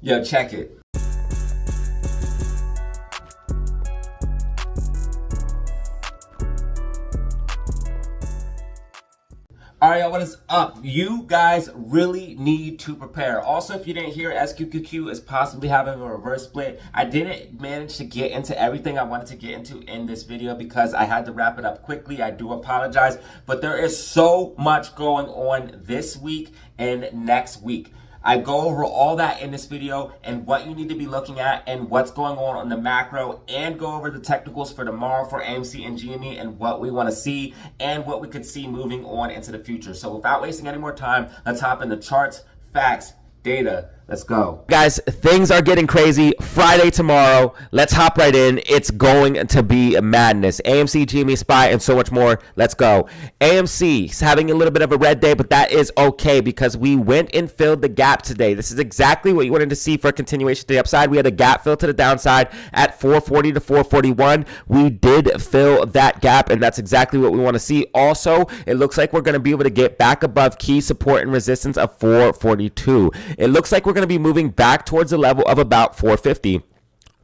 Yo, check it. All right, y'all, what is up? You guys really need to prepare. Also, if you didn't hear, SQQQ is possibly having a reverse split. I didn't manage to get into everything I wanted to get into in this video because I had to wrap it up quickly. I do apologize, but there is so much going on this week and next week. I go over all that in this video and what you need to be looking at and what's going on the macro, and go over the technicals for tomorrow for AMC and GME and what we want to see and what we could see moving on into the future. So without wasting any more time, let's hop into charts, facts, data. Let's go. Guys, things are getting crazy. Friday tomorrow. Let's hop right in. It's going to be madness. AMC, GME, SPY, and so much more. Let's go. AMC is having a little bit of a red day, but that is okay because we went and filled the gap today. This is exactly what you wanted to see for a continuation to the upside. We had a gap fill to the downside at 440 to 441. We did fill that gap, and that's exactly what we want to see. Also, it looks like we're going to be able to get back above key support and resistance of 442. It looks like we're going to be moving back towards the level of about 450.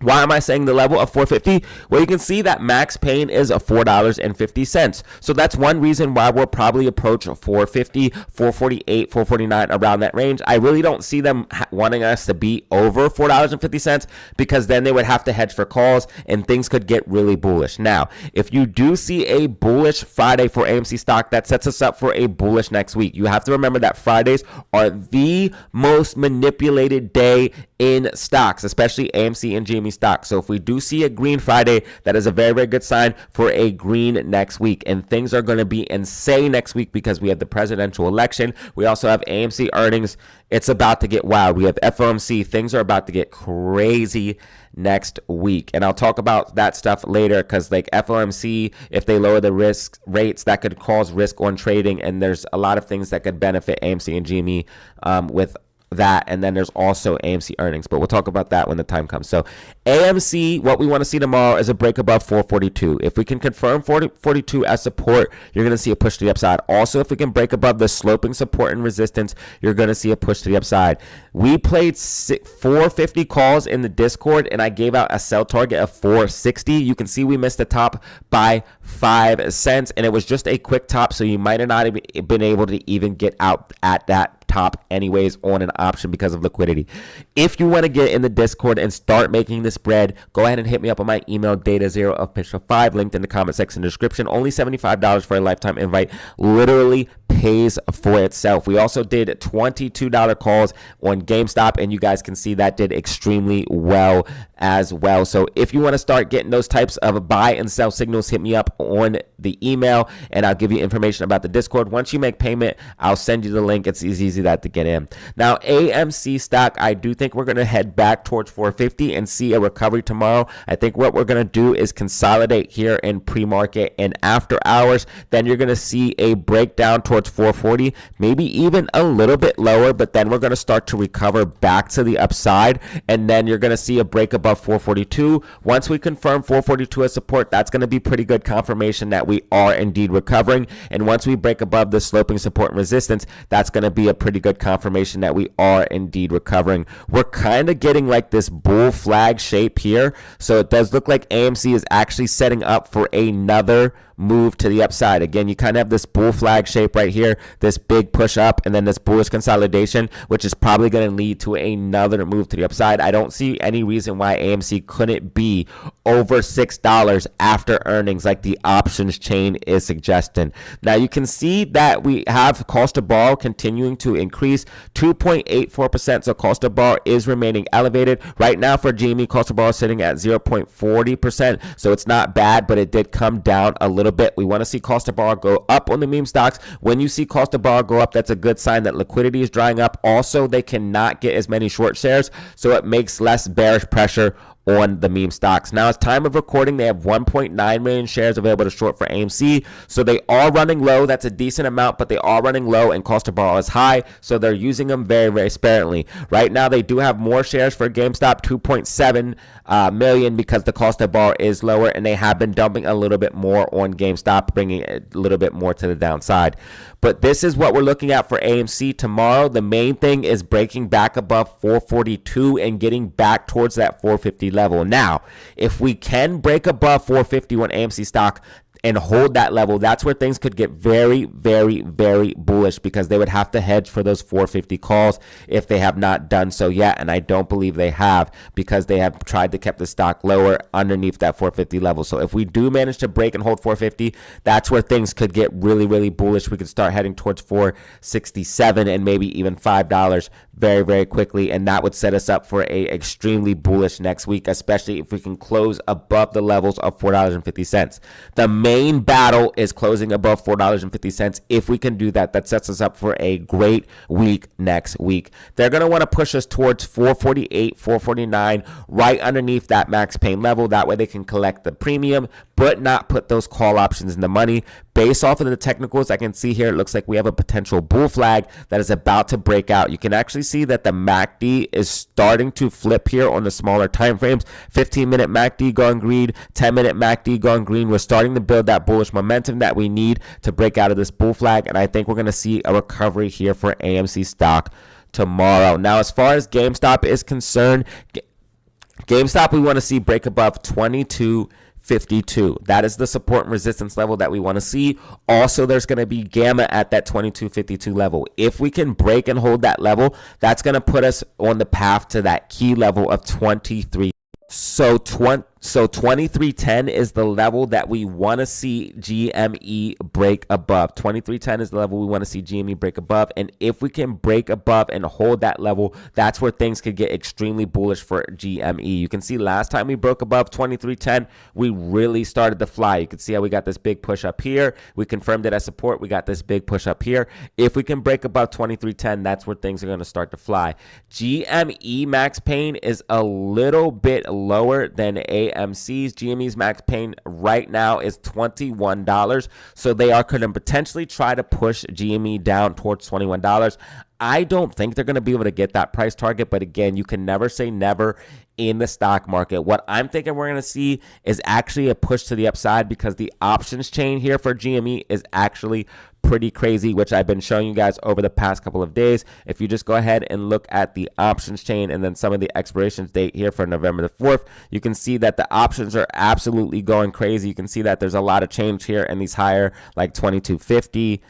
Why am I saying the level of 450? Well, you can see that max pain is $4.50. So that's one reason why we'll probably approach 450, 448, 449, around that range. I really don't see them wanting us to be over $4.50 because then they would have to hedge for calls and things could get really bullish. Now, if you do see a bullish Friday for AMC stock, that sets us up for a bullish next week. You have to remember that Fridays are the most manipulated day in stocks, especially AMC and GME stock. So if we do see a green Friday, that is a very, very good sign for a green next week. And things are going to be insane next week because we have the presidential election. We also have AMC earnings. It's about to get wild. We have FOMC. Things are about to get crazy next week. And I'll talk about that stuff later because like FOMC, if they lower the risk rates, that could cause risk on trading. And there's a lot of things that could benefit AMC and GME with that, and then there's also AMC earnings, but we'll talk about that when the time comes. So AMC, what we want to see tomorrow is a break above 442. If we can confirm 442 as support, you're going to see a push to the upside. Also, if we can break above the sloping support and resistance, you're going to see a push to the upside. We played 450 calls in the Discord, and I gave out a sell target of 460. You can see we missed the top by 5 cents, and it was just a quick top, so you might have not been able to even get out at that top anyways on an option because of liquidity. If you want to get in the Discord and start making this bread, go ahead and hit me up on my email, DataZeroOfficial5, linked in the comment section description. Only $75 for a lifetime invite. Literally pays for itself. We also did $22 calls on GameStop, and you guys can see that did extremely well as well. So if you want to start getting those types of buy and sell signals, hit me up on the email and I'll give you information about the Discord. Once you make payment, I'll send you the link. It's easy that to get in. Now, AMC stock, I do think we're going to head back towards 450 and see a recovery tomorrow. I think what we're going to do is consolidate here in pre-market and after hours. Then you're going to see a breakdown towards 440, maybe even a little bit lower, but then we're going to start to recover back to the upside, and then you're going to see a break above 442. Once we confirm 442 as support, that's going to be pretty good confirmation that we are indeed recovering, and once we break above the sloping support and resistance, that's going to be a pretty good confirmation that we are indeed recovering. We're kind of getting like this bull flag shape here, so it does look like AMC is actually setting up for another move to the upside. Again, you kind of have this bull flag shape right here, this big push up, and then this bullish consolidation, which is probably going to lead to another move to the upside. I don't see any reason why AMC couldn't be over $6 after earnings like the options chain is suggesting. Now you can see that we have cost of borrow continuing to increase, 2.84%, so cost of borrow is remaining elevated. Right now for GME, cost of borrow is sitting at 0.40%, so it's not bad, but it did come down a little bit. We want to see cost of borrow go up on the meme stocks. When you see cost of borrow go up, that's a good sign that liquidity is drying up. Also, they cannot get as many short shares, so it makes less bearish pressure on the meme stocks. Now, it's time of recording. They have 1.9 million shares available to short for AMC. So they are running low. That's a decent amount, but they are running low and cost to borrow is high. So they're using them very, very sparingly. Right now, they do have more shares for GameStop, 2.7 million, because the cost to borrow is lower, and they have been dumping a little bit more on GameStop, bringing it a little bit more to the downside. But this is what we're looking at for AMC tomorrow. The main thing is breaking back above 442 and getting back towards that 450 level. Now, if we can break above 450 on AMC stock and hold that level, that's where things could get very, very, very bullish, because they would have to hedge for those 450 calls if they have not done so yet. And I don't believe they have, because they have tried to keep the stock lower underneath that 450 level. So if we do manage to break and hold 450, that's where things could get really, really bullish. We could start heading towards 467 and maybe even $5 very, very quickly. And that would set us up for a extremely bullish next week, especially if we can close above the levels of $4.50. The main battle is closing above $4.50. If we can do that, that sets us up for a great week next week. They're going to want to push us towards 448, 449, right underneath that max pain level. That way they can collect the premium, but not put those call options in the money. Based off of the technicals, I can see here, it looks like we have a potential bull flag that is about to break out. You can actually see that the MACD is starting to flip here on the smaller time frames. 15-minute MACD going green, 10-minute MACD going green. We're starting to build that bullish momentum that we need to break out of this bull flag, and I think we're going to see a recovery here for AMC stock tomorrow. Now, as far as GameStop is concerned, GameStop we want to see break above 22.52. That is the support and resistance level that we want to see. Also, there's going to be gamma at that 22.52 level. If we can break and hold that level, that's going to put us on the path to that key level of 23. So 2310 is the level that we want to see GME break above. 2310 is the level we want to see GME break above. And if we can break above and hold that level, that's where things could get extremely bullish for GME. You can see last time we broke above 2310, we really started to fly. You can see how we got this big push up here. We confirmed it as support. We got this big push up here. If we can break above 2310, that's where things are going to start to fly. GME max pain is a little bit lower than AMC's. GME's max pain right now is $21. So they are going to potentially try to push GME down towards $21. I don't think they're going to be able to get that price target, but again, you can never say never in the stock market. What I'm thinking we're going to see is actually a push to the upside, because the options chain here for GME is actually pretty crazy, which I've been showing you guys over the past couple of days. If you just go ahead and look at the options chain and then some of the expiration date here for November the 4th, you can see that the options are absolutely going crazy. You can see that there's a lot of change here, and these higher like 22.50,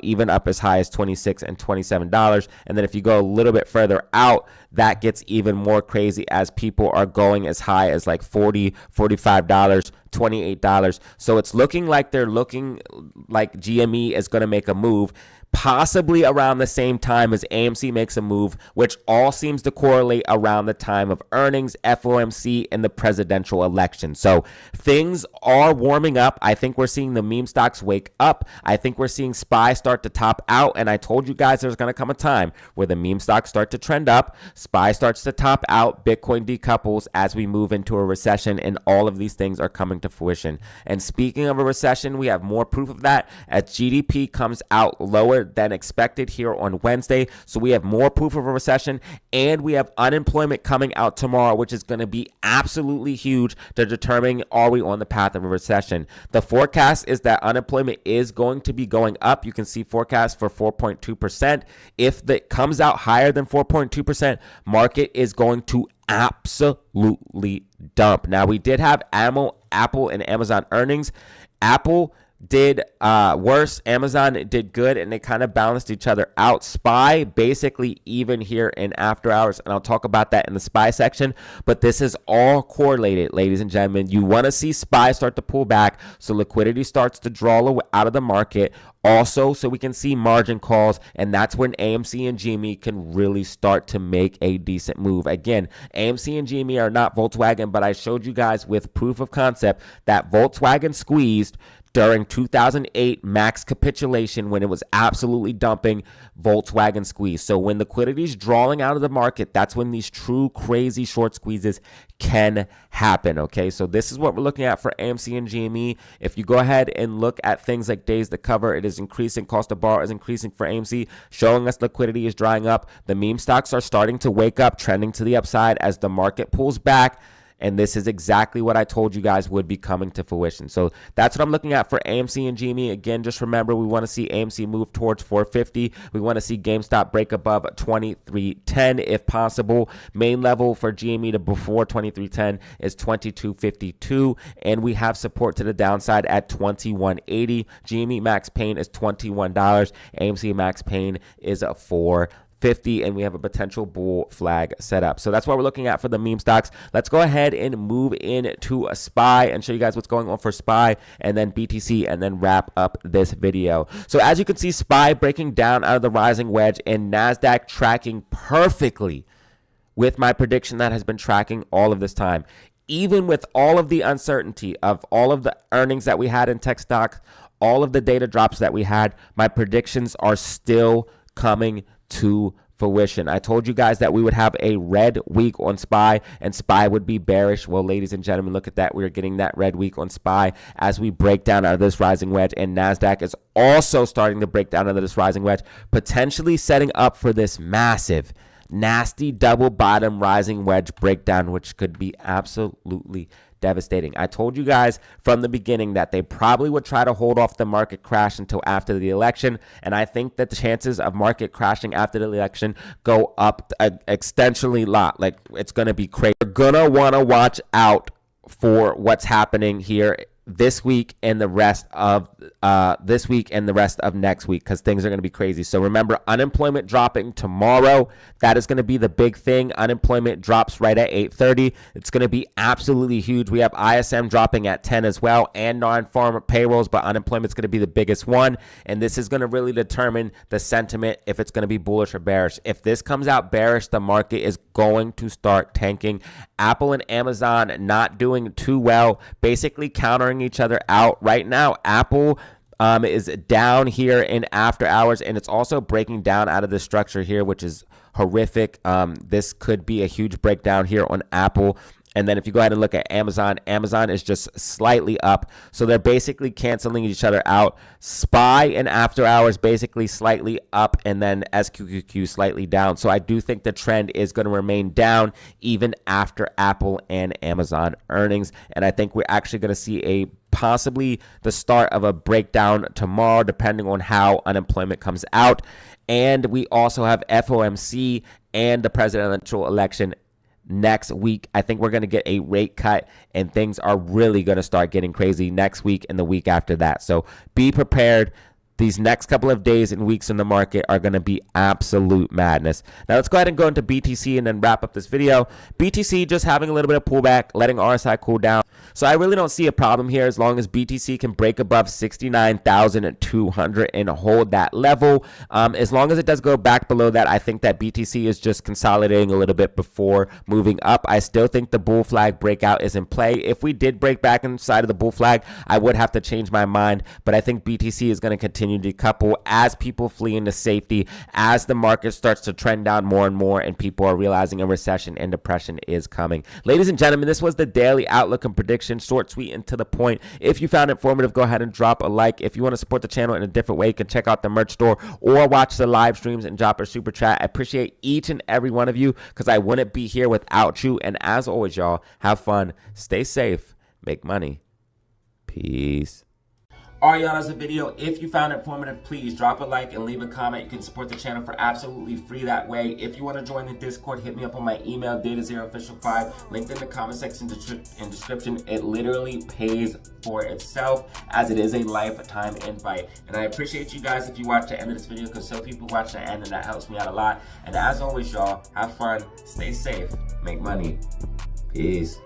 even up as high as $26 and $27. And then if you go a little bit further out, that gets even more crazy as people are going as high as like $40, $45, $28. So it's looking like GME is going to make a move, possibly around the same time as AMC makes a move, which all seems to correlate around the time of earnings, FOMC, and the presidential election. So things are warming up. I think we're seeing the meme stocks wake up. I think we're seeing SPY start to top out, and I told you guys there's going to come a time where the meme stocks start to trend up, SPY starts to top out, Bitcoin decouples as we move into a recession, and all of these things are coming to fruition. And speaking of a recession, we have more proof of that as GDP comes out lower than expected here on Wednesday. So we have more proof of a recession, and we have unemployment coming out tomorrow, which is going to be absolutely huge to determine are we on the path of a recession. The forecast is that unemployment is going to be going up. You can see forecast for 4.2%. If that comes out higher than 4.2%, market is going to absolutely dump. Now, we did have Apple and Amazon earnings. Apple did worse, Amazon did good, and they kind of balanced each other out. SPY basically even here in after hours, and I'll talk about that in the SPY section, but this is all correlated, ladies and gentlemen. You want to see SPY start to pull back so liquidity starts to draw out of the market, also so we can see margin calls, and that's when AMC and GME can really start to make a decent move. Again, AMC and GME are not Volkswagen, but I showed you guys with proof of concept that Volkswagen squeezed during 2008 max capitulation when it was absolutely dumping, Volkswagen squeeze. So when liquidity is drawing out of the market, that's when these true crazy short squeezes can happen. Okay, so this is what we're looking at for AMC and GME. If you go ahead and look at things like days to cover, it is increasing. Cost of borrow is increasing for AMC, showing us liquidity is drying up. The meme stocks are starting to wake up, trending to the upside as the market pulls back. And this is exactly what I told you guys would be coming to fruition. So that's what I'm looking at for AMC and GME. Again, just remember, we want to see AMC move towards 450. We want to see GameStop break above 2310 if possible. Main level for GME to before 2310 is 2252. And we have support to the downside at 2180. GME max pain is $21. AMC max pain is a 450, and we have a potential bull flag set up. So that's what we're looking at for the meme stocks. Let's go ahead and move into a SPY and show you guys what's going on for SPY and then BTC and then wrap up this video. So as you can see, SPY breaking down out of the rising wedge and NASDAQ tracking perfectly with my prediction that has been tracking all of this time. Even with all of the uncertainty of all of the earnings that we had in tech stocks, all of the data drops that we had, my predictions are still coming to fruition. I told you guys that we would have a red week on SPY and SPY would be bearish. Well, ladies and gentlemen, look at that. We're getting that red week on SPY as we break down out of this rising wedge, and NASDAQ is also starting to break down out of this rising wedge, potentially setting up for this massive, nasty double bottom rising wedge breakdown, which could be absolutely devastating. I told you guys from the beginning that they probably would try to hold off the market crash until after the election, and I think that the chances of market crashing after the election go up extensionally a lot. Like, it's going to be crazy. You're going to want to watch out for what's happening here this week and the rest of next week, because things are going to be crazy. So remember, unemployment dropping tomorrow. That is going to be the big thing. Unemployment drops right at 8:30. It's going to be absolutely huge. We have ISM dropping at 10 as well, and non-farm payrolls, but unemployment is going to be the biggest one, and this is going to really determine the sentiment if it's going to be bullish or bearish. If this comes out bearish, the market is going to start tanking. Apple and Amazon not doing too well, basically countering each other out right now. Apple is down here in after hours, and it's also breaking down out of the structure here, which is horrific. This could be a huge breakdown here on Apple. And then if you go ahead and look at Amazon, Amazon is just slightly up. So they're basically canceling each other out. SPY and after hours basically slightly up, and then SQQQ slightly down. So I do think the trend is going to remain down even after Apple and Amazon earnings. And I think we're actually going to see a possibly the start of a breakdown tomorrow, depending on how unemployment comes out. And we also have FOMC and the presidential election next week. I think we're going to get a rate cut, and things are really going to start getting crazy next week and the week after that. So be prepared. These next couple of days and weeks in the market are going to be absolute madness. Now let's go ahead and go into BTC and then wrap up this video. BTC just having a little bit of pullback, letting RSI cool down. So I really don't see a problem here as long as BTC can break above 69,200 and hold that level. As long as it does go back below that, I think that BTC is just consolidating a little bit before moving up. I still think the bull flag breakout is in play. If we did break back inside of the bull flag, I would have to change my mind, but I think BTC is going to continue to decouple as people flee into safety, as the market starts to trend down more and more, and people are realizing a recession and depression is coming. Ladies and gentlemen, this was the daily outlook and prediction, short, sweet, and to the point. If you found it informative, go ahead and drop a like. If you want to support the channel in a different way, you can check out the merch store or watch the live streams and drop a super chat. I appreciate each and every one of you, because I wouldn't be here without you. And as always, y'all, have fun, stay safe, make money. Peace. All right, y'all, that's the video. If you found it informative, please drop a like and leave a comment. You can support the channel for absolutely free that way. If you want to join the Discord, hit me up on my email, DataZeroOfficial5, linked in the comment section and description. It literally pays for itself, as it is a lifetime invite. And I appreciate you guys if you watch the end of this video, because so people watch the end, and that helps me out a lot. And as always, y'all, have fun, stay safe, make money. Peace.